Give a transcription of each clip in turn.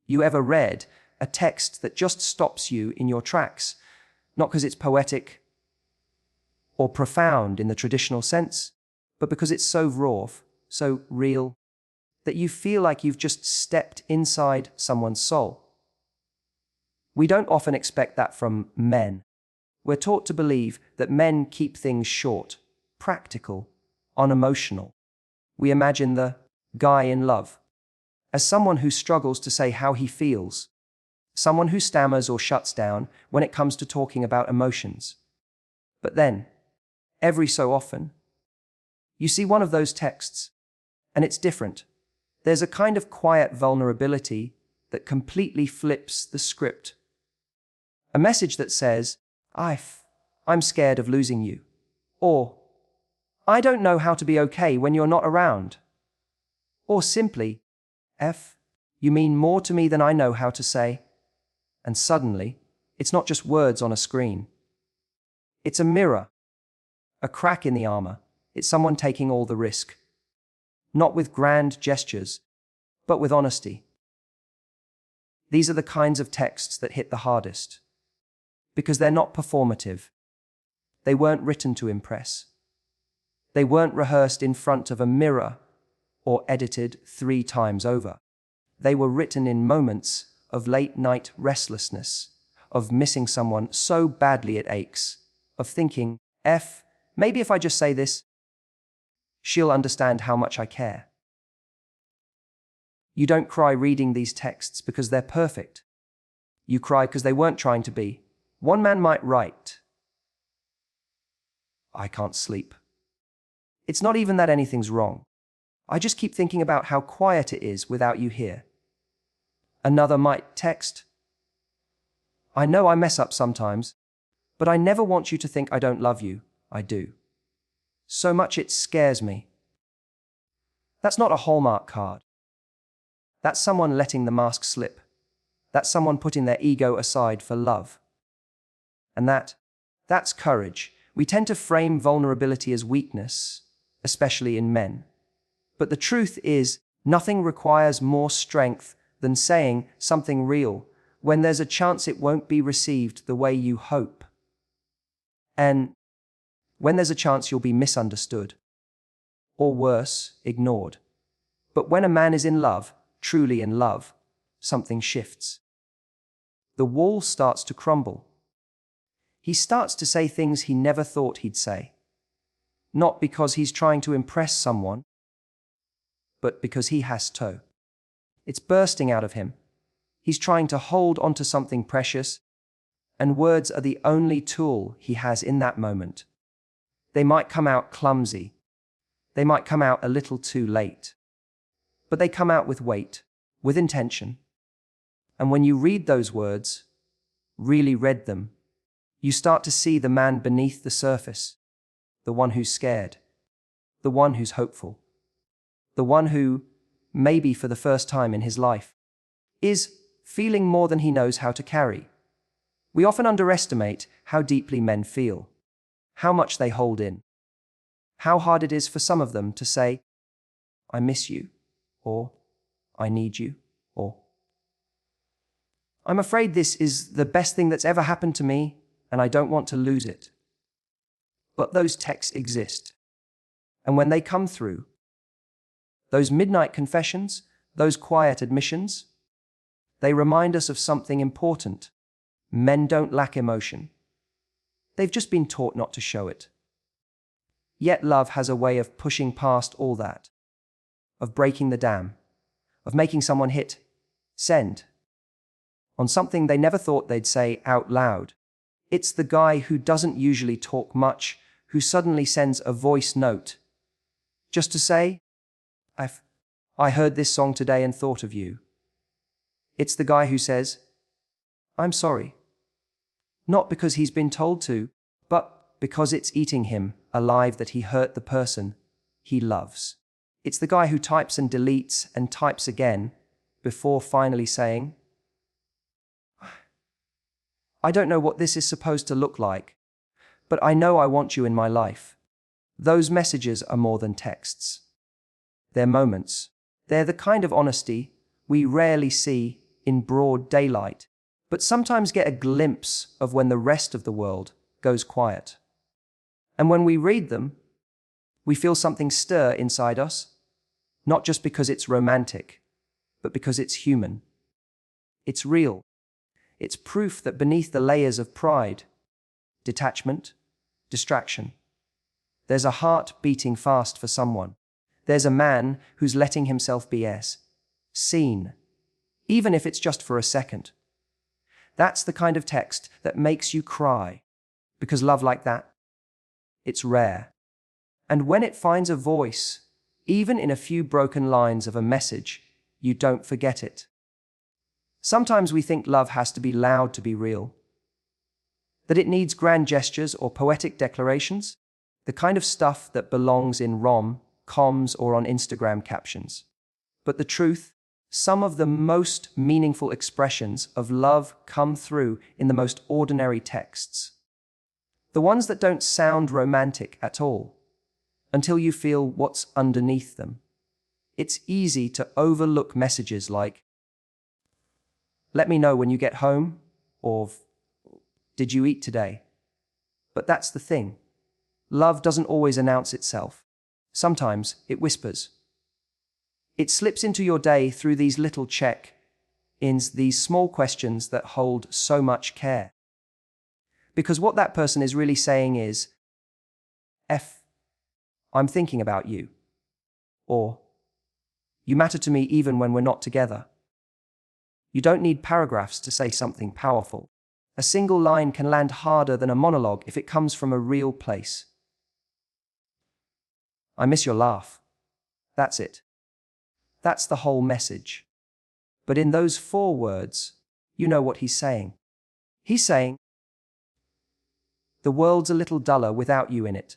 You ever read a text that just stops you in your tracks, not because it's poetic or profound in the traditional sense, but because it's so raw, so real, that you feel like you've just stepped inside someone's soul? We don't often expect that from men. We're taught to believe that men keep things short, practical, unemotional. We imagine the guy in love as someone who struggles to say how he feels, someone who stammers or shuts down when it comes to talking about emotions. But then, every so often, you see one of those texts, and it's different. There's a kind of quiet vulnerability that completely flips the script. A message that says, I'm scared of losing you. Or, I don't know how to be okay when you're not around. Or simply, you mean more to me than I know how to say. And suddenly, it's not just words on a screen. It's a mirror, a crack in the armor. It's someone taking all the risk. Not with grand gestures, but with honesty. These are the kinds of texts that hit the hardest, because they're not performative. They weren't written to impress. They weren't rehearsed in front of a mirror or edited 3 times over. They were written in moments of late-night restlessness, of missing someone so badly it aches, of thinking, maybe if I just say this, she'll understand how much I care. You don't cry reading these texts because they're perfect. You cry because they weren't trying to be. One man might write, I can't sleep. It's not even that anything's wrong. I just keep thinking about how quiet it is without you here. Another might text, I know I mess up sometimes, but I never want you to think I don't love you. I do. So much it scares me. That's not a Hallmark card. That's someone letting the mask slip. That's someone putting their ego aside for love. And that's courage. We tend to frame vulnerability as weakness, especially in men. But the truth is, nothing requires more strength than saying something real when there's a chance it won't be received the way you hope. And when there's a chance you'll be misunderstood. Or worse, ignored. But when a man is in love, truly in love, something shifts. The wall starts to crumble. He starts to say things he never thought he'd say. Not because he's trying to impress someone, but because he has to. It's bursting out of him. He's trying to hold onto something precious, and words are the only tool he has in that moment. They might come out clumsy. They might come out a little too late. But they come out with weight, with intention. And when you read those words, really read them, you start to see the man beneath the surface, the one who's scared, the one who's hopeful, the one who, maybe for the first time in his life, is feeling more than he knows how to carry. We often underestimate how deeply men feel, how much they hold in, how hard it is for some of them to say, I miss you, or I need you, or I'm afraid this is the best thing that's ever happened to me, and I don't want to lose it. But those texts exist. And when they come through, those midnight confessions, those quiet admissions, they remind us of something important. Men don't lack emotion. They've just been taught not to show it. Yet love has a way of pushing past all that, of breaking the dam, of making someone hit send on something they never thought they'd say out loud. It's the guy who doesn't usually talk much, who suddenly sends a voice note, just to say, I heard this song today and thought of you. It's the guy who says, I'm sorry. Not because he's been told to, but because it's eating him alive that he hurt the person he loves. It's the guy who types and deletes and types again before finally saying, I don't know what this is supposed to look like, but I know I want you in my life. Those messages are more than texts. They're moments. They're the kind of honesty we rarely see in broad daylight, but sometimes get a glimpse of when the rest of the world goes quiet. And when we read them, we feel something stir inside us, not just because it's romantic, but because it's human. It's real. It's proof that beneath the layers of pride, detachment, distraction, there's a heart beating fast for someone. There's a man who's letting himself be seen, even if it's just for a second. That's the kind of text that makes you cry, because love like that, it's rare. And when it finds a voice, even in a few broken lines of a message, you don't forget it. Sometimes we think love has to be loud to be real, that it needs grand gestures or poetic declarations, the kind of stuff that belongs in rom-coms or on Instagram captions. But the truth, some of the most meaningful expressions of love come through in the most ordinary texts. The ones that don't sound romantic at all, until you feel what's underneath them. It's easy to overlook messages like, "Let me know when you get home," or "Did you eat today?" But that's the thing. Love doesn't always announce itself. Sometimes it whispers. It slips into your day through these little check-ins, these small questions that hold so much care. Because what that person is really saying is, I'm thinking about you. Or, you matter to me even when we're not together. You don't need paragraphs to say something powerful. A single line can land harder than a monologue if it comes from a real place. "I miss your laugh." That's it. That's the whole message. But in those 4 words, you know what he's saying. He's saying, "The world's a little duller without you in it.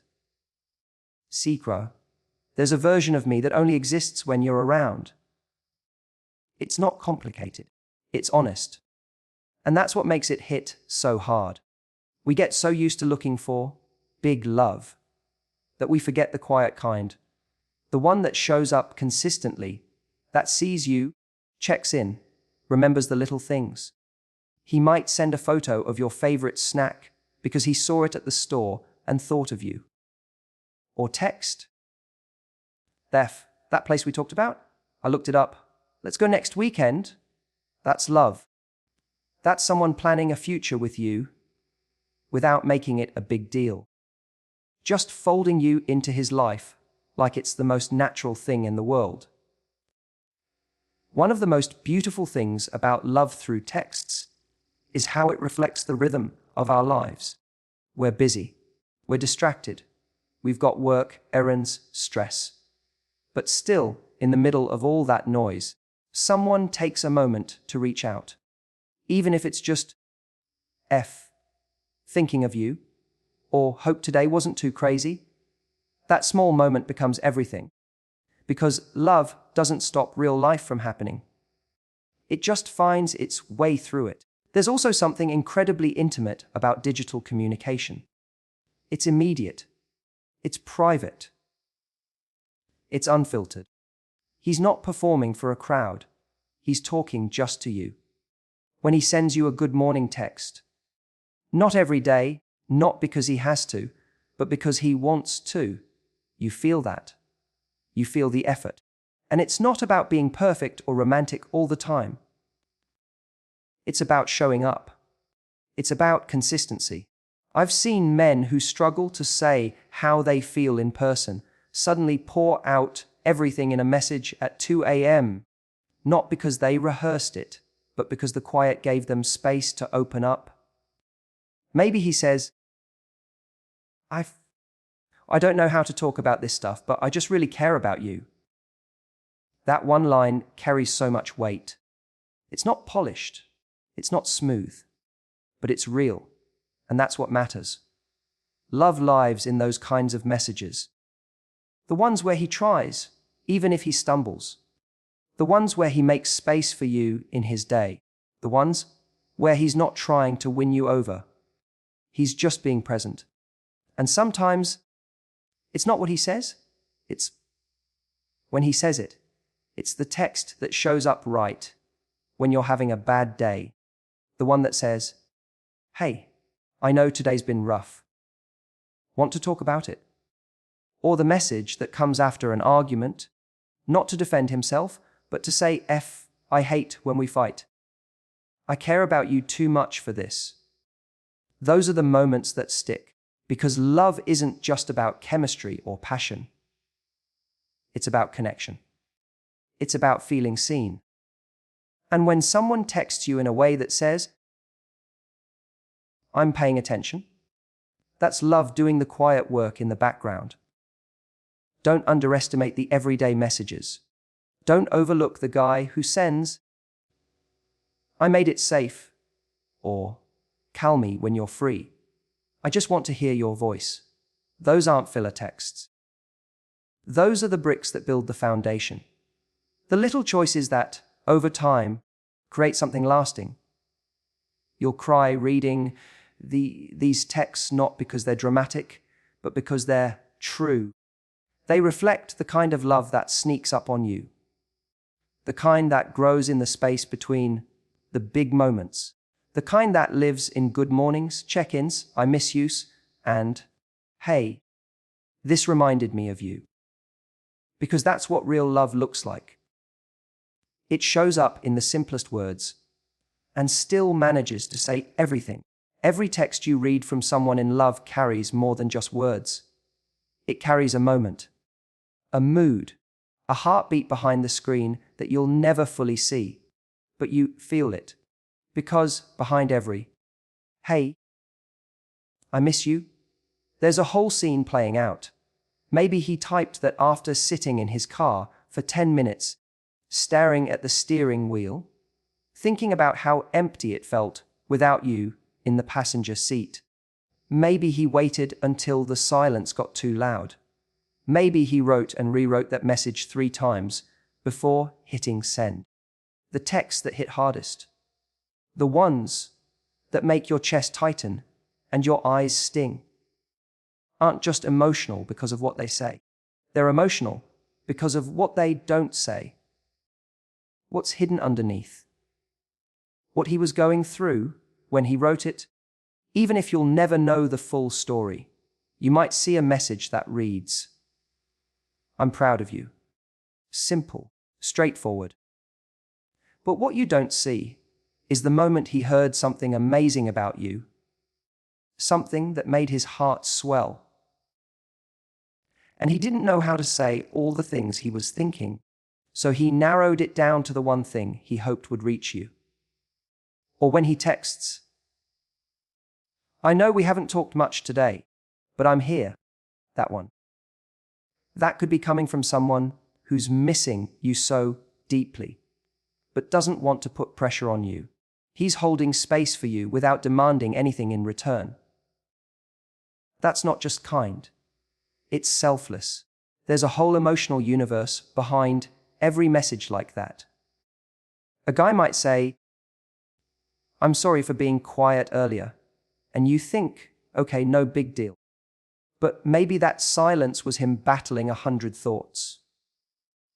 Secret, there's a version of me that only exists when you're around." It's not complicated. It's honest. And that's what makes it hit so hard. We get so used to looking for big love that we forget the quiet kind, the one that shows up consistently, that sees you, checks in, remembers the little things. He might send a photo of your favorite snack because he saw it at the store and thought of you. Or text, that place we talked about? I looked it up. Let's go next weekend." That's love. That's someone planning a future with you without making it a big deal. Just folding you into his life like it's the most natural thing in the world. One of the most beautiful things about love through texts is how it reflects the rhythm of our lives. We're busy. We're distracted. We've got work, errands, stress. But still, in the middle of all that noise, someone takes a moment to reach out. Even if it's just thinking of you, or hope today wasn't too crazy, that small moment becomes everything. Because love doesn't stop real life from happening. It just finds its way through it. There's also something incredibly intimate about digital communication. It's immediate. It's private. It's unfiltered. He's not performing for a crowd. He's talking just to you. When he sends you a good morning text, not every day, not because he has to, but because he wants to, you feel that. You feel the effort. And it's not about being perfect or romantic all the time. It's about showing up. It's about consistency. I've seen men who struggle to say how they feel in person suddenly pour out everything in a message at 2 a.m., not because they rehearsed it, but because the quiet gave them space to open up. Maybe he says, I don't know how to talk about this stuff, but I just really care about you. That one line carries so much weight. It's not polished. It's not smooth. But it's real. And that's what matters. Love lives in those kinds of messages. The ones where he tries, even if he stumbles. The ones where he makes space for you in his day. The ones where he's not trying to win you over. He's just being present. And sometimes it's not what he says. It's when he says it. It's the text that shows up right when you're having a bad day. The one that says, "Hey, I know today's been rough. Want to talk about it?" Or the message that comes after an argument, not to defend himself, but to say, I hate when we fight. I care about you too much for this." Those are the moments that stick, because love isn't just about chemistry or passion. It's about connection. It's about feeling seen. And when someone texts you in a way that says, "I'm paying attention," that's love doing the quiet work in the background. Don't underestimate the everyday messages. Don't overlook the guy who sends, "I made it safe," or "Call me when you're free. I just want to hear your voice." Those aren't filler texts. Those are the bricks that build the foundation. The little choices that, over time, create something lasting. You'll cry reading these texts not because they're dramatic, but because they're true. They reflect the kind of love that sneaks up on you. The kind that grows in the space between the big moments. The kind that lives in good mornings, check-ins, "I miss you," and "Hey, this reminded me of you." Because that's what real love looks like. It shows up in the simplest words and still manages to say everything. Every text you read from someone in love carries more than just words. It carries a moment, a mood, a heartbeat behind the screen that you'll never fully see, but you feel it. Because behind every, "Hey, I miss you," there's a whole scene playing out. Maybe he typed that after sitting in his car for 10 minutes, staring at the steering wheel, thinking about how empty it felt without you in the passenger seat. Maybe he waited until the silence got too loud. Maybe he wrote and rewrote that message 3 times before hitting send. The texts that hit hardest. The ones that make your chest tighten and your eyes sting, aren't just emotional because of what they say. They're emotional because of what they don't say. What's hidden underneath? What he was going through when he wrote it? Even if you'll never know the full story, you might see a message that reads, "I'm proud of you." Simple, straightforward. But what you don't see is the moment he heard something amazing about you, something that made his heart swell. And he didn't know how to say all the things he was thinking, so he narrowed it down to the one thing he hoped would reach you. Or when he texts, "I know we haven't talked much today, but I'm here," that one. That could be coming from someone who's missing you so deeply, but doesn't want to put pressure on you. He's holding space for you without demanding anything in return. That's not just kind. It's selfless. There's a whole emotional universe behind every message like that. A guy might say, "I'm sorry for being quiet earlier," and you think, okay, no big deal. But maybe that silence was him battling 100 thoughts.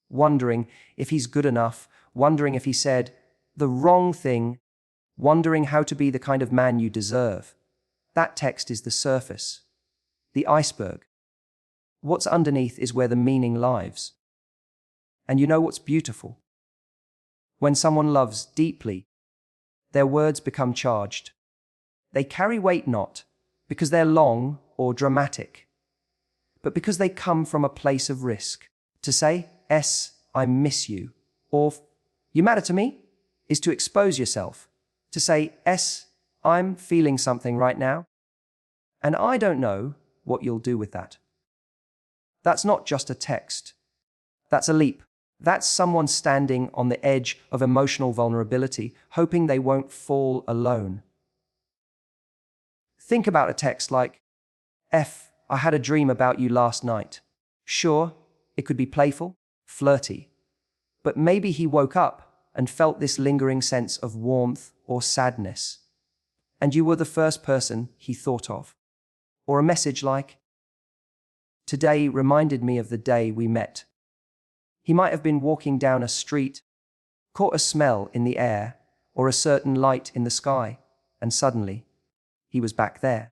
Wondering if he's good enough, wondering if he said the wrong thing, wondering how to be the kind of man you deserve. That text is the surface, the iceberg. What's underneath is where the meaning lies. And you know what's beautiful? When someone loves deeply, their words become charged. They carry weight not because they're long or dramatic, but because they come from a place of risk. To say, "I miss you," or "You matter to me," is to expose yourself. To say, "I'm feeling something right now, and I don't know what you'll do with that." That's not just a text. That's a leap. That's someone standing on the edge of emotional vulnerability, hoping they won't fall alone. Think about a text like, "I had a dream about you last night." Sure, it could be playful, flirty, but maybe he woke up and felt this lingering sense of warmth or sadness, and you were the first person he thought of. Or a message like, "Today reminded me of the day we met." He might have been walking down a street, caught a smell in the air or a certain light in the sky, and suddenly, he was back there.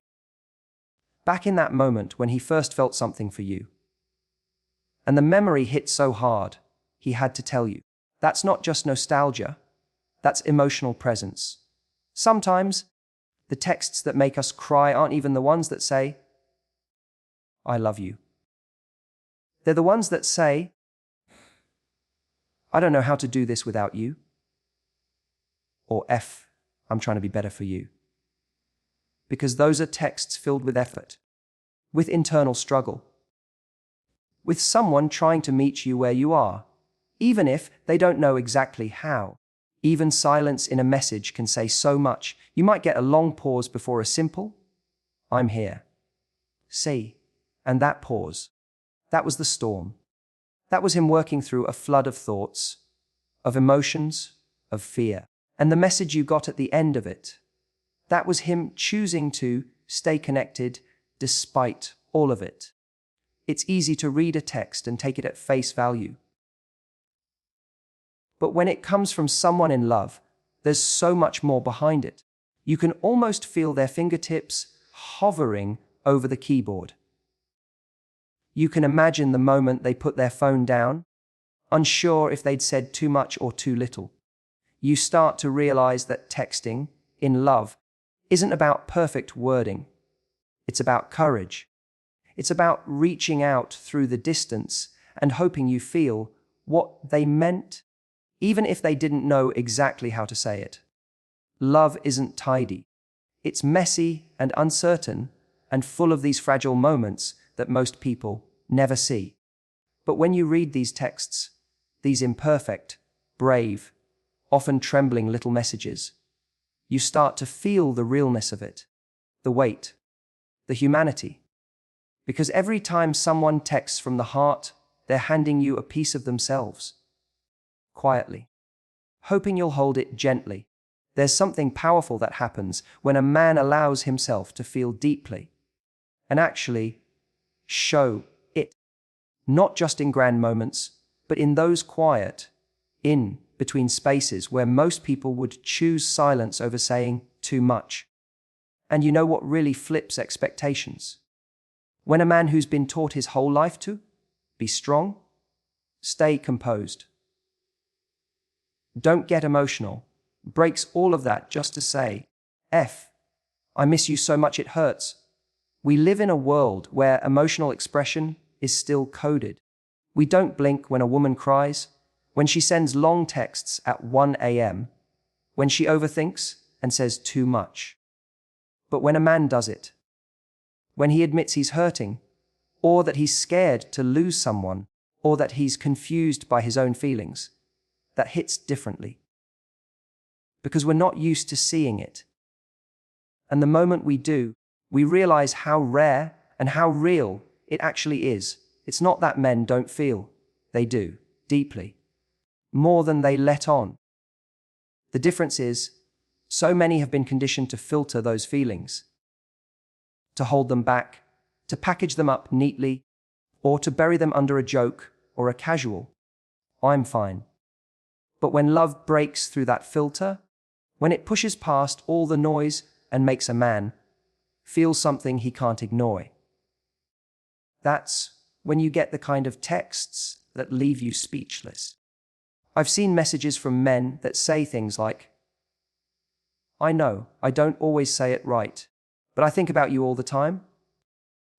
Back in that moment when he first felt something for you. And the memory hit so hard, he had to tell you. That's not just nostalgia, that's emotional presence. Sometimes, the texts that make us cry aren't even the ones that say, I love you. They're the ones that say, I don't know how to do this without you. Or I'm trying to be better for you. Because those are texts filled with effort, with internal struggle, with someone trying to meet you where you are, even if they don't know exactly how. Even silence in a message can say so much. You might get a long pause before a simple, I'm here. Say, and that pause, that was the storm. That was him working through a flood of thoughts, of emotions, of fear. And the message you got at the end of it, that was him choosing to stay connected despite all of it. It's easy to read a text and take it at face value. But when it comes from someone in love, there's so much more behind it. You can almost feel their fingertips hovering over the keyboard. You can imagine the moment they put their phone down, unsure if they'd said too much or too little. You start to realize that texting, in love, isn't about perfect wording. It's about courage. It's about reaching out through the distance and hoping you feel what they meant, even if they didn't know exactly how to say it. Love isn't tidy. It's messy and uncertain and full of these fragile moments that most people never see. But when you read these texts, these imperfect, brave, often trembling little messages, you start to feel the realness of it, the weight, the humanity. Because every time someone texts from the heart, they're handing you a piece of themselves. Quietly, hoping you'll hold it gently. There's something powerful that happens when a man allows himself to feel deeply and actually show it, not just in grand moments, but in those quiet, in between spaces where most people would choose silence over saying too much. And you know what really flips expectations? When a man who's been taught his whole life to be strong, stay composed, don't get emotional, breaks all of that just to say, I miss you so much it hurts. We live in a world where emotional expression is still coded. We don't blink when a woman cries, when she sends long texts at 1 a.m., when she overthinks and says too much. But when a man does it, when he admits he's hurting, or that he's scared to lose someone, or that he's confused by his own feelings, that hits differently. Because we're not used to seeing it. And the moment we do, we realize how rare and how real it actually is. It's not that men don't feel. They do, deeply. More than they let on. The difference is, so many have been conditioned to filter those feelings, to hold them back, to package them up neatly, or to bury them under a joke or a casual, I'm fine. But when love breaks through that filter, when it pushes past all the noise and makes a man feel something he can't ignore, that's when you get the kind of texts that leave you speechless. I've seen messages from men that say things like, I know I don't always say it right, but I think about you all the time.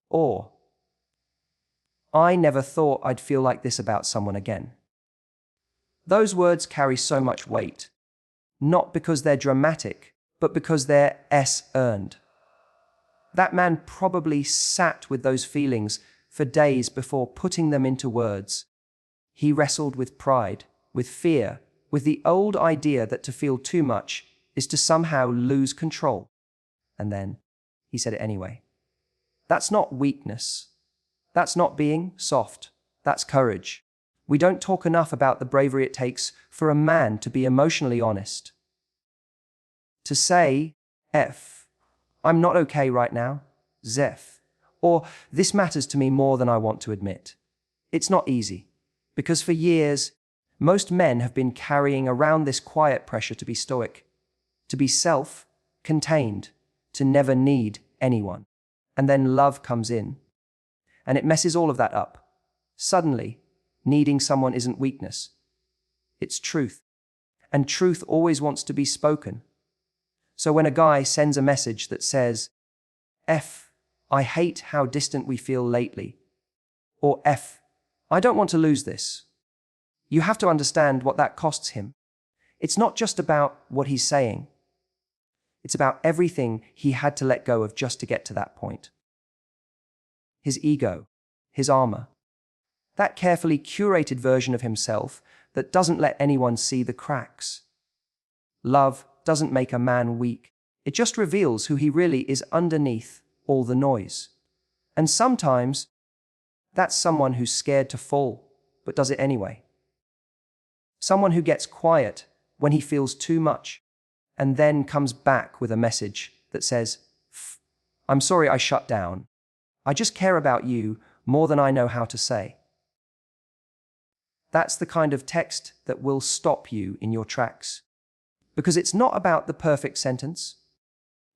Or, I never thought I'd feel like this about someone again. Those words carry so much weight, not because they're dramatic, but because they're earned. That man probably sat with those feelings for days before putting them into words. He wrestled with pride, with fear, with the old idea that to feel too much is to somehow lose control. And then he said it anyway. That's not weakness. That's not being soft. That's courage. We don't talk enough about the bravery it takes for a man to be emotionally honest. To say, I'm not okay right now, or this matters to me more than I want to admit. It's not easy, because for years, Most men have been carrying around this quiet pressure to be stoic, to be self-contained, to never need anyone. And then love comes in, and it messes all of that up. Suddenly, needing someone isn't weakness. It's truth. And truth always wants to be spoken. So when a guy sends a message that says, I hate how distant we feel lately, or I don't want to lose this, you have to understand what that costs him. It's not just about what he's saying. It's about everything he had to let go of just to get to that point. His ego, his armor, that carefully curated version of himself that doesn't let anyone see the cracks. Love doesn't make a man weak. It just reveals who he really is underneath all the noise. And sometimes, that's someone who's scared to fall, but does it anyway. Someone who gets quiet when he feels too much, and then comes back with a message that says, I'm sorry I shut down. I just care about you more than I know how to say. That's the kind of text that will stop you in your tracks. Because it's not about the perfect sentence.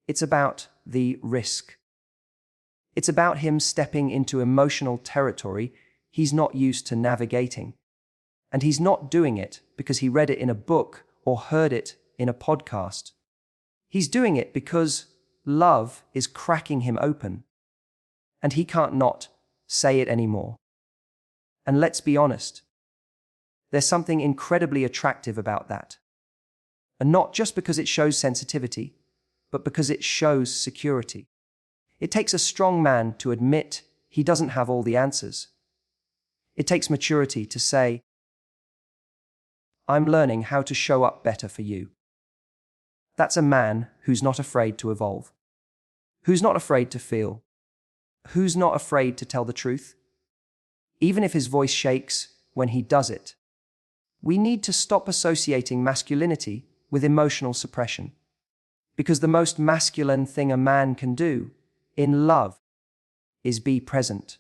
It's about the risk. It's about him stepping into emotional territory he's not used to navigating. And he's not doing it because he read it in a book or heard it in a podcast. He's doing it because love is cracking him open. And he can't not say it anymore. And let's be honest, there's something incredibly attractive about that. And not just because it shows sensitivity, but because it shows security. It takes a strong man to admit he doesn't have all the answers. It takes maturity to say, I'm learning how to show up better for you. That's a man who's not afraid to evolve, who's not afraid to feel, who's not afraid to tell the truth, even if his voice shakes when he does it. We need to stop associating masculinity with emotional suppression, because the most masculine thing a man can do in love is be present,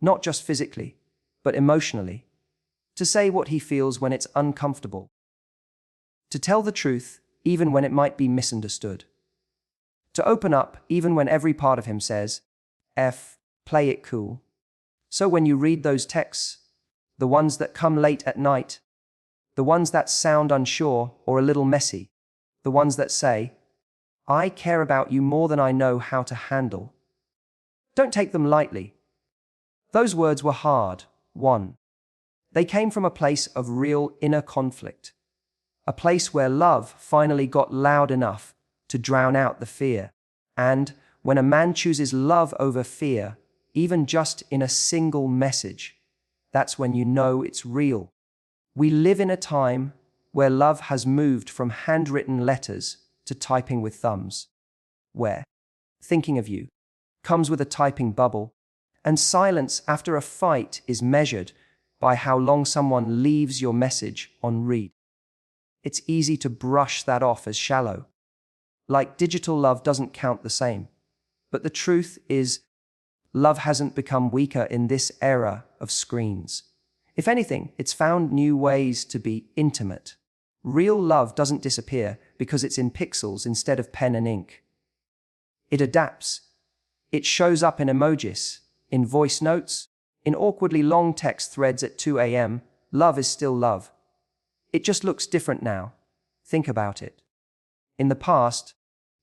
not just physically, but emotionally, to say what he feels when it's uncomfortable, to tell the truth even when it might be misunderstood, to open up even when every part of him says, play it cool. So when you read those texts, the ones that come late at night, the ones that sound unsure or a little messy, the ones that say, I care about you more than I know how to handle, don't take them lightly. Those words were hard, won. They came from a place of real inner conflict, a place where love finally got loud enough to drown out the fear. And when a man chooses love over fear, even just in a single message, that's when you know it's real. We live in a time where love has moved from handwritten letters to typing with thumbs, where thinking of you comes with a typing bubble, and silence after a fight is measured by how long someone leaves your message on read. It's easy to brush that off as shallow, like digital love doesn't count the same. But the truth is, love hasn't become weaker in this era of screens. If anything, it's found new ways to be intimate. Real love doesn't disappear because it's in pixels instead of pen and ink. It adapts. It shows up in emojis, in voice notes, in awkwardly long text threads at 2 a.m. Love is still love. It just looks different now. Think about it. In the past,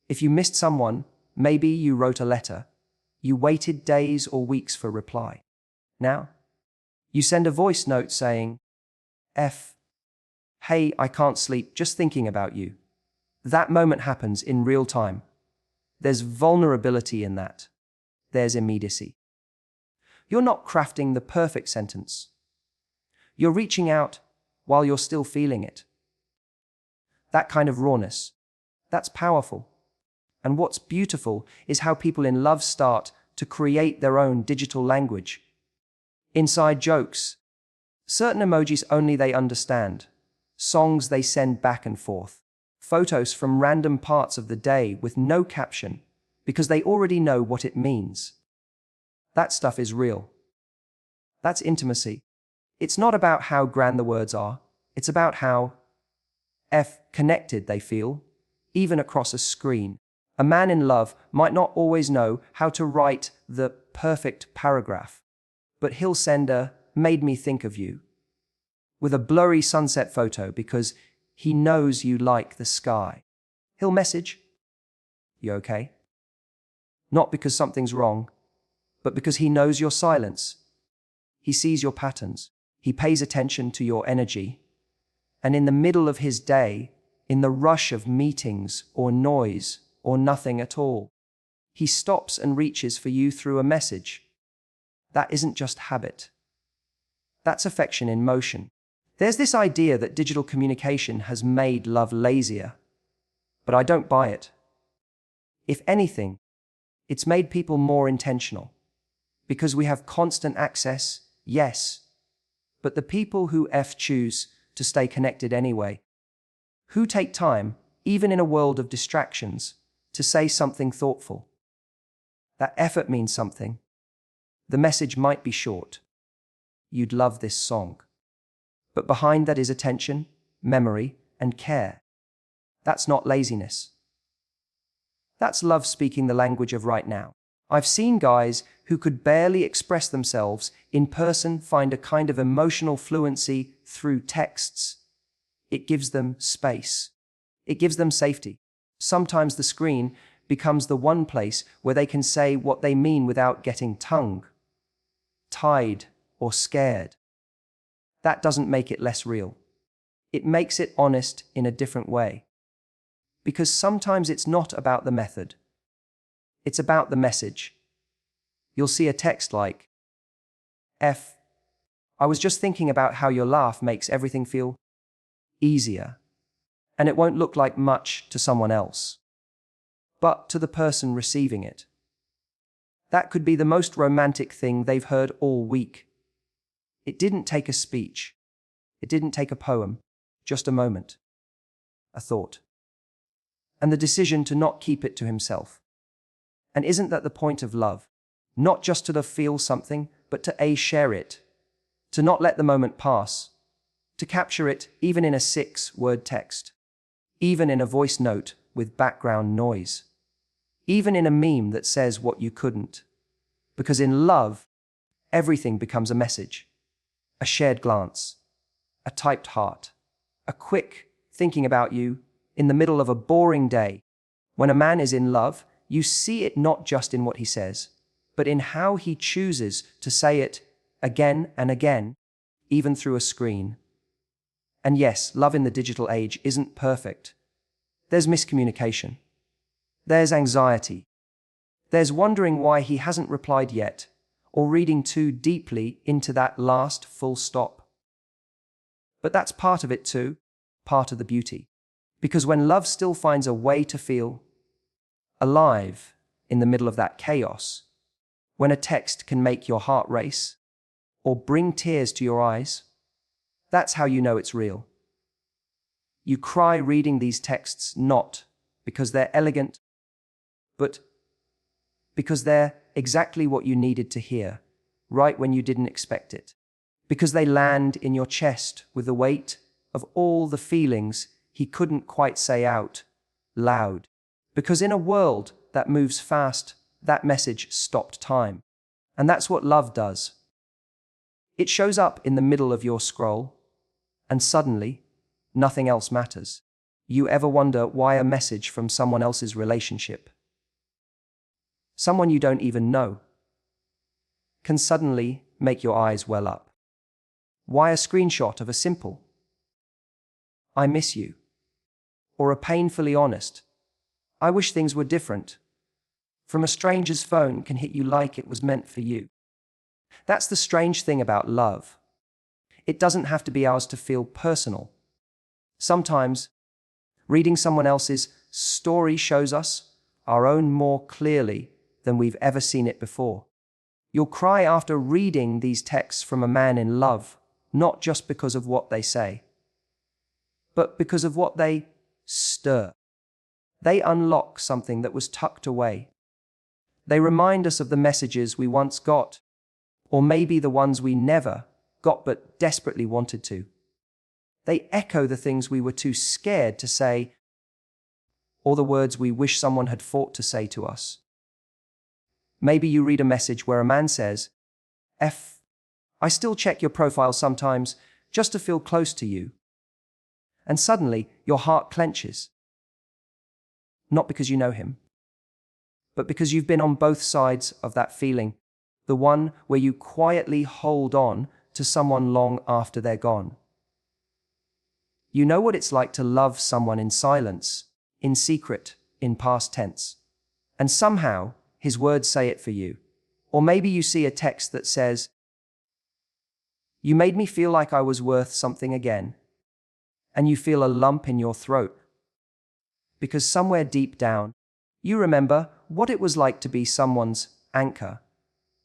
if you missed someone, maybe you wrote a letter. You waited days or weeks for reply. Now, you send a voice note saying, hey, I can't sleep just thinking about you. That moment happens in real time. There's vulnerability in that. There's immediacy. You're not crafting the perfect sentence. You're reaching out while you're still feeling it. That kind of rawness, that's powerful. And what's beautiful is how people in love start to create their own digital language. Inside jokes, certain emojis only they understand, songs they send back and forth, photos from random parts of the day with no caption because they already know what it means. That stuff is real. That's intimacy. It's not about how grand the words are, It's about how connected they feel, even across a screen. A man in love might not always know how to write the perfect paragraph, but he'll send a "made me think of you" with a blurry sunset photo because he knows you like the sky. He'll message, "You okay?" Not because something's wrong, but because he knows your silence. He sees your patterns. He pays attention to your energy. And in the middle of his day, in the rush of meetings or noise or nothing at all, he stops and reaches for you through a message. That isn't just habit. That's affection in motion. There's this idea that digital communication has made love lazier, but I don't buy it. If anything, it's made people more intentional. Because we have constant access, yes, but the people who choose to stay connected anyway, who take time, even in a world of distractions, to say something thoughtful. That effort means something. The message might be short. You'd love this song. But behind that is attention, memory, and care. That's not laziness. That's love speaking the language of right now. I've seen guys who could barely express themselves in person find a kind of emotional fluency through texts. It gives them space. It gives them safety. Sometimes the screen becomes the one place where they can say what they mean without getting tongue-tied or scared. That doesn't make it less real. It makes it honest in a different way. Because sometimes it's not about the method. It's about the message. You'll see a text like, I was just thinking about how your laugh makes everything feel easier. And it won't look like much to someone else. But to the person receiving it, that could be the most romantic thing they've heard all week. It didn't take a speech. It didn't take a poem. Just a moment. A thought. And the decision to not keep it to himself. And isn't that the point of love? Not just to feel something, but to share it. To not let the moment pass. To capture it even in a 6-word text. Even in a voice note with background noise. Even in a meme that says what you couldn't. Because in love, everything becomes a message. A shared glance. A typed heart. A quick thinking about you in the middle of a boring day. When a man is in love, you see it not just in what he says, but in how he chooses to say it again and again, even through a screen. And yes, love in the digital age isn't perfect. There's miscommunication. There's anxiety. There's wondering why he hasn't replied yet, or reading too deeply into that last full stop. But that's part of it too, part of the beauty. Because when love still finds a way to feel alive in the middle of that chaos, when a text can make your heart race, or bring tears to your eyes, that's how you know it's real. You cry reading these texts not because they're elegant, but because they're exactly what you needed to hear, right when you didn't expect it. Because they land in your chest with the weight of all the feelings he couldn't quite say out loud. Because in a world that moves fast, that message stopped time. And that's what love does. It shows up in the middle of your scroll, and suddenly, nothing else matters. You ever wonder why a message from someone else's relationship, someone you don't even know, can suddenly make your eyes well up? Why a screenshot of a simple "I miss you," or a painfully honest "I wish things were different," from a stranger's phone can hit you like it was meant for you? That's the strange thing about love. It doesn't have to be ours to feel personal. Sometimes, reading someone else's story shows us our own more clearly than we've ever seen it before. You'll cry after reading these texts from a man in love, not just because of what they say, but because of what they stir. They unlock something that was tucked away. They remind us of the messages we once got, or maybe the ones we never got but desperately wanted to. They echo the things we were too scared to say, or the words we wish someone had fought to say to us. Maybe you read a message where a man says, I still check your profile sometimes just to feel close to you. And suddenly your heart clenches. Not because you know him, but because you've been on both sides of that feeling, the one where you quietly hold on to someone long after they're gone. You know what it's like to love someone in silence, in secret, in past tense. And somehow, his words say it for you. Or maybe you see a text that says, "You made me feel like I was worth something again." And you feel a lump in your throat. Because somewhere deep down, you remember what it was like to be someone's anchor,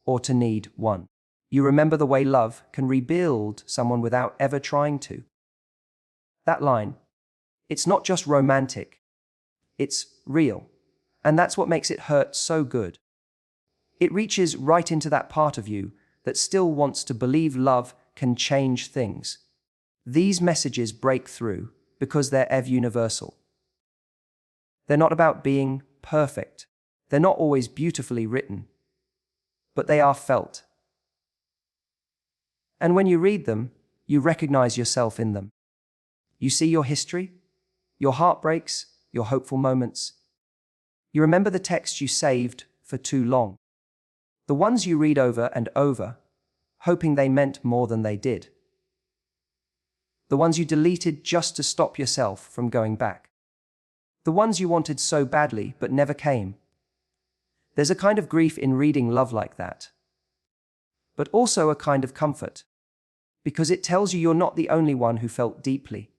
or to need one. You remember the way love can rebuild someone without ever trying to. That line, it's not just romantic, it's real. And that's what makes it hurt so good. It reaches right into that part of you that still wants to believe love can change things. These messages break through because they're universal. They're not about being perfect. They're not always beautifully written, but they are felt. And when you read them, you recognize yourself in them. You see your history, your heartbreaks, your hopeful moments. You remember the texts you saved for too long, the ones you read over and over, hoping they meant more than they did. The ones you deleted just to stop yourself from going back. The ones you wanted so badly but never came. There's a kind of grief in reading love like that, but also a kind of comfort, because it tells you you're not the only one who felt deeply.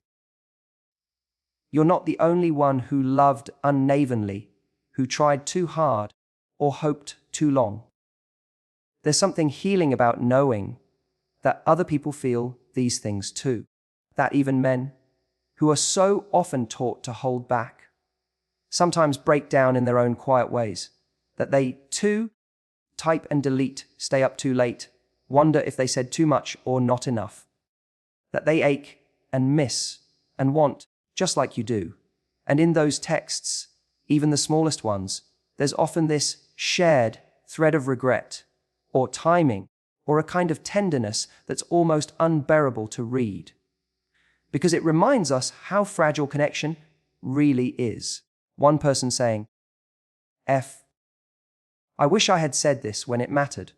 You're not the only one who loved unavenly, who tried too hard, or hoped too long. There's something healing about knowing that other people feel these things too. That even men, who are so often taught to hold back, sometimes break down in their own quiet ways, that they too type and delete, stay up too late, wonder if they said too much or not enough, that they ache and miss and want just like you do. And in those texts, even the smallest ones, there's often this shared thread of regret or timing or a kind of tenderness that's almost unbearable to read, because it reminds us how fragile connection really is. One person saying, I wish I had said this when it mattered,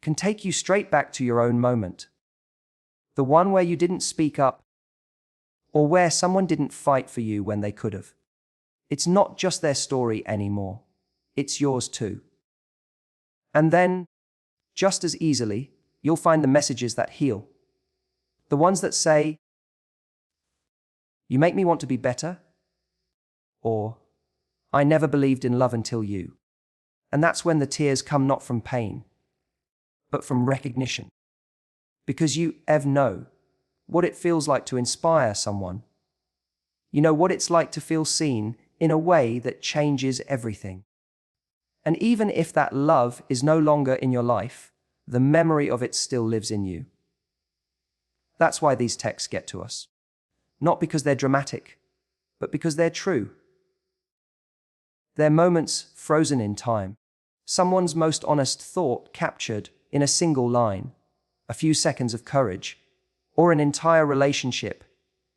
can take you straight back to your own moment. The one where you didn't speak up, or where someone didn't fight for you when they could have. It's not just their story anymore. It's yours too. And then, just as easily, you'll find the messages that heal. The ones that say, "You make me want to be better," or "I never believed in love until you." And that's when the tears come not from pain, but from recognition. Because you know what it feels like to inspire someone. You know what it's like to feel seen in a way that changes everything. And even if that love is no longer in your life, the memory of it still lives in you. That's why these texts get to us. Not because they're dramatic, but because they're true. They're moments frozen in time. Someone's most honest thought captured in a single line, a few seconds of courage, or an entire relationship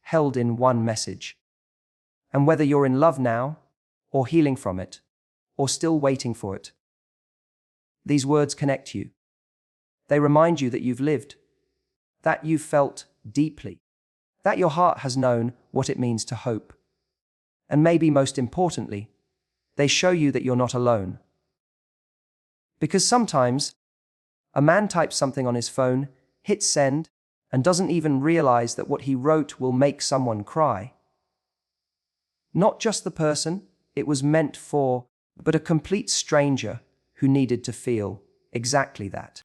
held in one message. And whether you're in love now, or healing from it, or still waiting for it, these words connect you. They remind you that you've lived, that you've felt deeply, that your heart has known what it means to hope. And maybe most importantly, they show you that you're not alone. Because sometimes, a man types something on his phone, hits send, and doesn't even realize that what he wrote will make someone cry. Not just the person it was meant for, but a complete stranger who needed to feel exactly that.